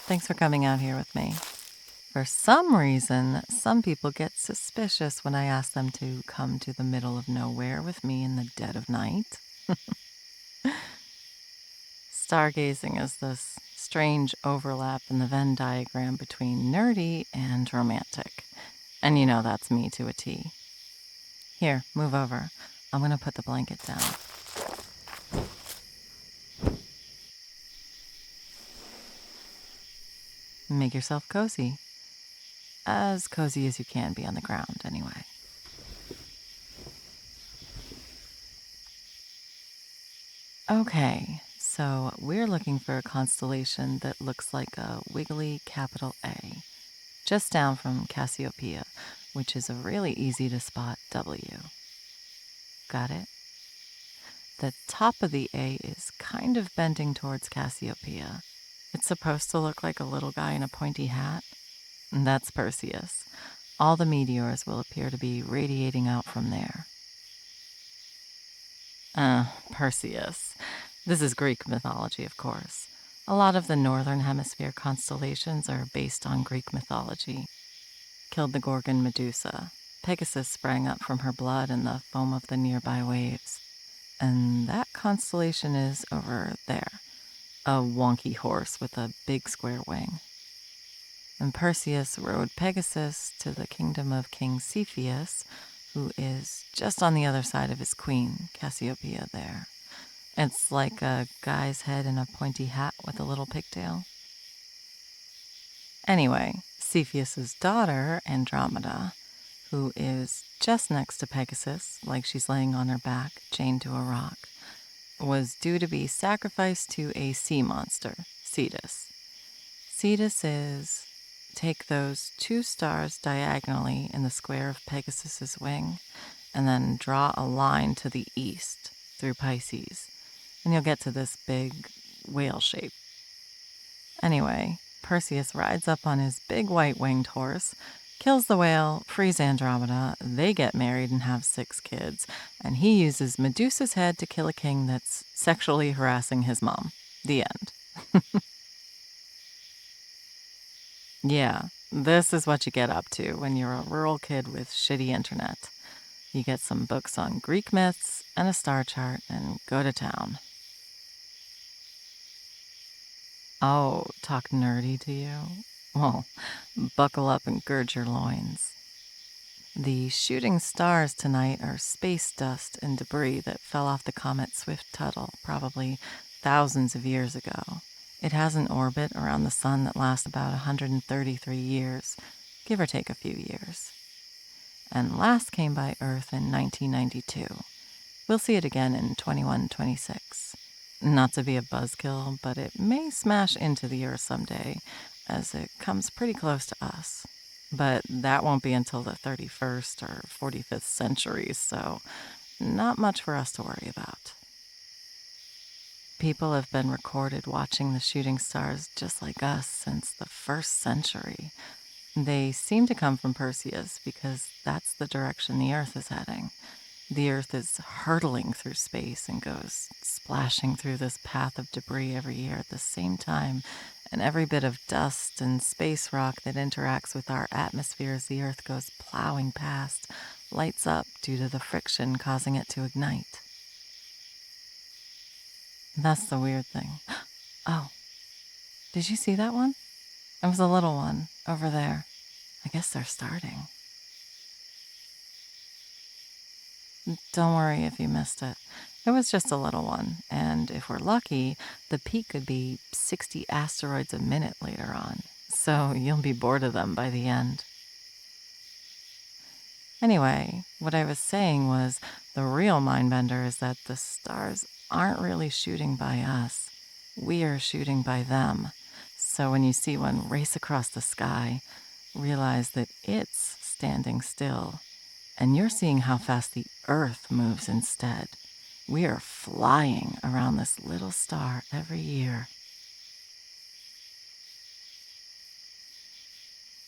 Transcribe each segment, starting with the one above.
Thanks for coming out here with me. For some reason, some people get suspicious when I ask them to come to the middle of nowhere with me in the dead of night. Stargazing is this strange overlap in the Venn diagram between nerdy and romantic. And you know that's me to a T. Here, move over. I'm gonna put the blanket down. Make yourself cozy. As cozy as you can be on the ground, anyway. Okay, so we're looking for a constellation that looks like a wiggly capital A, just down from Cassiopeia, which is a really easy to spot W. Got it? The top of the A is kind of bending towards Cassiopeia. It's supposed to look like a little guy in a pointy hat. And that's Perseus. All the meteors will appear to be radiating out from there. Perseus. This is Greek mythology, of course. A lot of the northern hemisphere constellations are based on Greek mythology. Killed the Gorgon Medusa. Pegasus sprang up from her blood in the foam of the nearby waves. And that constellation is over there. A wonky horse with a big square wing. And Perseus rode Pegasus to the kingdom of King Cepheus, who is just on the other side of his queen, Cassiopeia, there. It's like a guy's head in a pointy hat with a little pigtail. Anyway, Cepheus's daughter, Andromeda, who is just next to Pegasus, like she's laying on her back, chained to a rock, was due to be sacrificed to a sea monster, Cetus. Cetus is take those two stars diagonally in the square of Pegasus's wing, and then draw a line to the east through Pisces, and you'll get to this big whale shape. Anyway, Perseus rides up on his big white-winged horse, kills the whale, frees Andromeda, they get married and have 6 kids, and he uses Medusa's head to kill a king that's sexually harassing his mom. The end. Yeah, this is what you get up to when you're a rural kid with shitty internet. You get some books on Greek myths and a star chart and go to town. Oh, talk nerdy to you? Well, buckle up and gird your loins. The shooting stars tonight are space dust and debris that fell off the comet Swift-Tuttle probably thousands of years ago. It has an orbit around the sun that lasts about 133 years, give or take a few years. And last came by Earth in 1992. We'll see it again in 2126. Not to be a buzzkill, but it may smash into the Earth someday, as it comes pretty close to us. But that won't be until the 31st or 45th centuries, so not much for us to worry about. People have been recorded watching the shooting stars just like us since the 1st century. They seem to come from Perseus because that's the direction the Earth is heading. The Earth is hurtling through space and goes splashing through this path of debris every year at the same time, and every bit of dust and space rock that interacts with our atmosphere as the Earth goes plowing past lights up due to the friction causing it to ignite. That's the weird thing. Oh, did you see that one? It was a little one over there. I guess they're starting. Don't worry if you missed it. It was just a little one, and if we're lucky, the peak could be 60 asteroids a minute later on, so you'll be bored of them by the end. Anyway, what I was saying was the real mindbender is that the stars aren't really shooting by us. We are shooting by them. So when you see one race across the sky, realize that it's standing still, and you're seeing how fast the Earth moves instead. We are flying around this little star every year.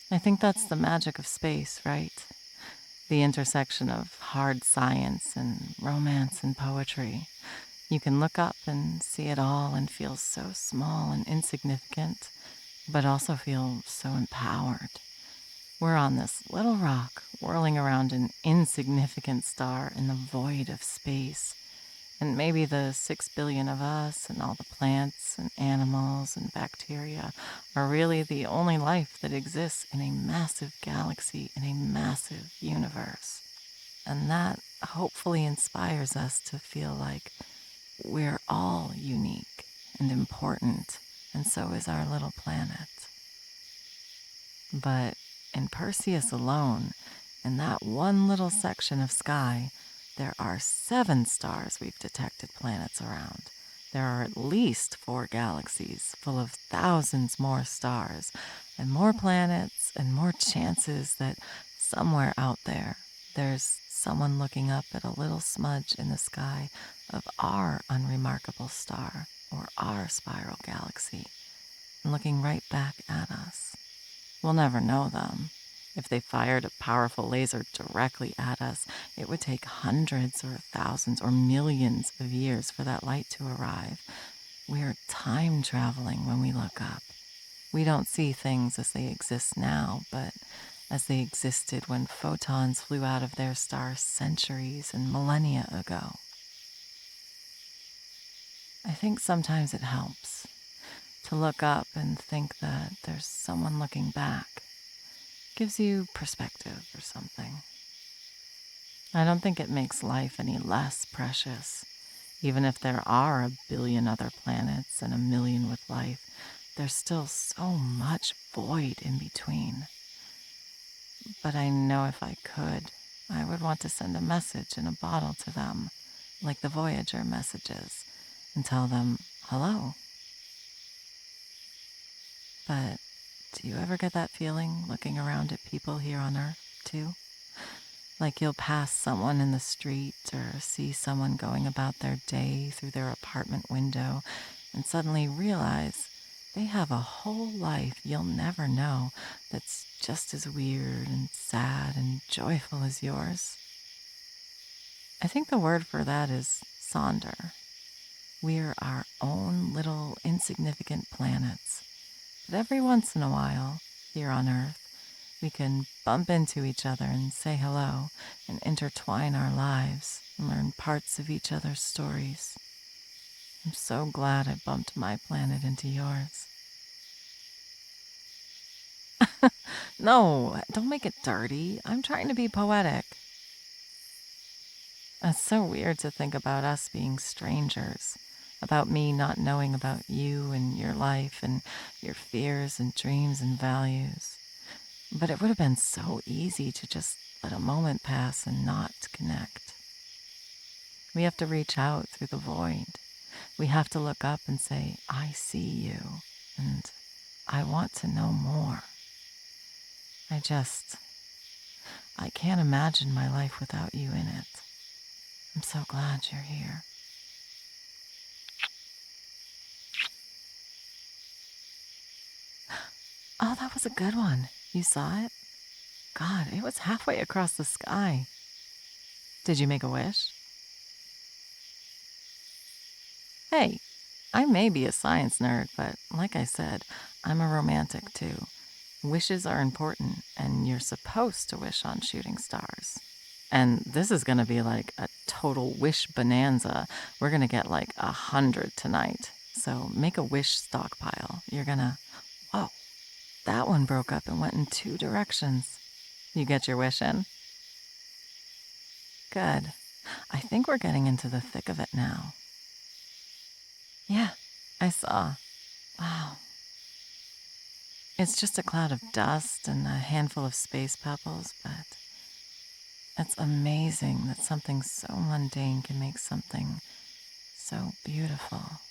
I think that's the magic of space, right? The intersection of hard science and romance and poetry. You can look up and see it all and feel so small and insignificant, but also feel so empowered. We're on this little rock whirling around an insignificant star in the void of space. And maybe the 6 billion of us and all the plants and animals and bacteria are really the only life that exists in a massive galaxy, in a massive universe. And that hopefully inspires us to feel like we're all unique and important, and so is our little planet. But in Perseus alone, in that one little section of sky, there are 7 stars we've detected planets around. There are at least 4 galaxies full of thousands more stars and more planets and more chances that somewhere out there there's someone looking up at a little smudge in the sky of our unremarkable star or our spiral galaxy and looking right back at us. We'll never know them. If they fired a powerful laser directly at us, it would take hundreds or thousands or millions of years for that light to arrive. We're time traveling when we look up. We don't see things as they exist now, but as they existed when photons flew out of their star centuries and millennia ago. I think sometimes it helps to look up and think that there's someone looking back. Gives you perspective or something. I don't think it makes life any less precious. Even if there are a billion other planets and a million with life, there's still so much void in between. But I know if I could, I would want to send a message in a bottle to them, like the Voyager messages, and tell them hello. But do you ever get that feeling looking around at people here on Earth, too? Like you'll pass someone in the street or see someone going about their day through their apartment window and suddenly realize they have a whole life you'll never know that's just as weird and sad and joyful as yours. I think the word for that is sonder. We're our own little insignificant planets. But every once in a while, here on Earth, we can bump into each other and say hello and intertwine our lives and learn parts of each other's stories. I'm so glad I bumped my planet into yours. No, don't make it dirty. I'm trying to be poetic. It's so weird to think about us being strangers, about me not knowing about you and your life and your fears and dreams and values. But it would have been so easy to just let a moment pass and not connect. We have to reach out through the void. We have to look up and say, I see you, and I want to know more. I can't imagine my life without you in it. I'm so glad you're here. Oh, that was a good one. You saw it? God, it was halfway across the sky. Did you make a wish? Hey, I may be a science nerd, but like I said, I'm a romantic too. Wishes are important, and you're supposed to wish on shooting stars. And this is going to be like a total wish bonanza. We're going to get like 100 tonight. So make a wish stockpile. Whoa, that one broke up and went in 2 directions. You get your wish in? Good. I think we're getting into the thick of it now. Yeah, I saw. Wow. It's just a cloud of dust and a handful of space pebbles, but it's amazing that something so mundane can make something so beautiful.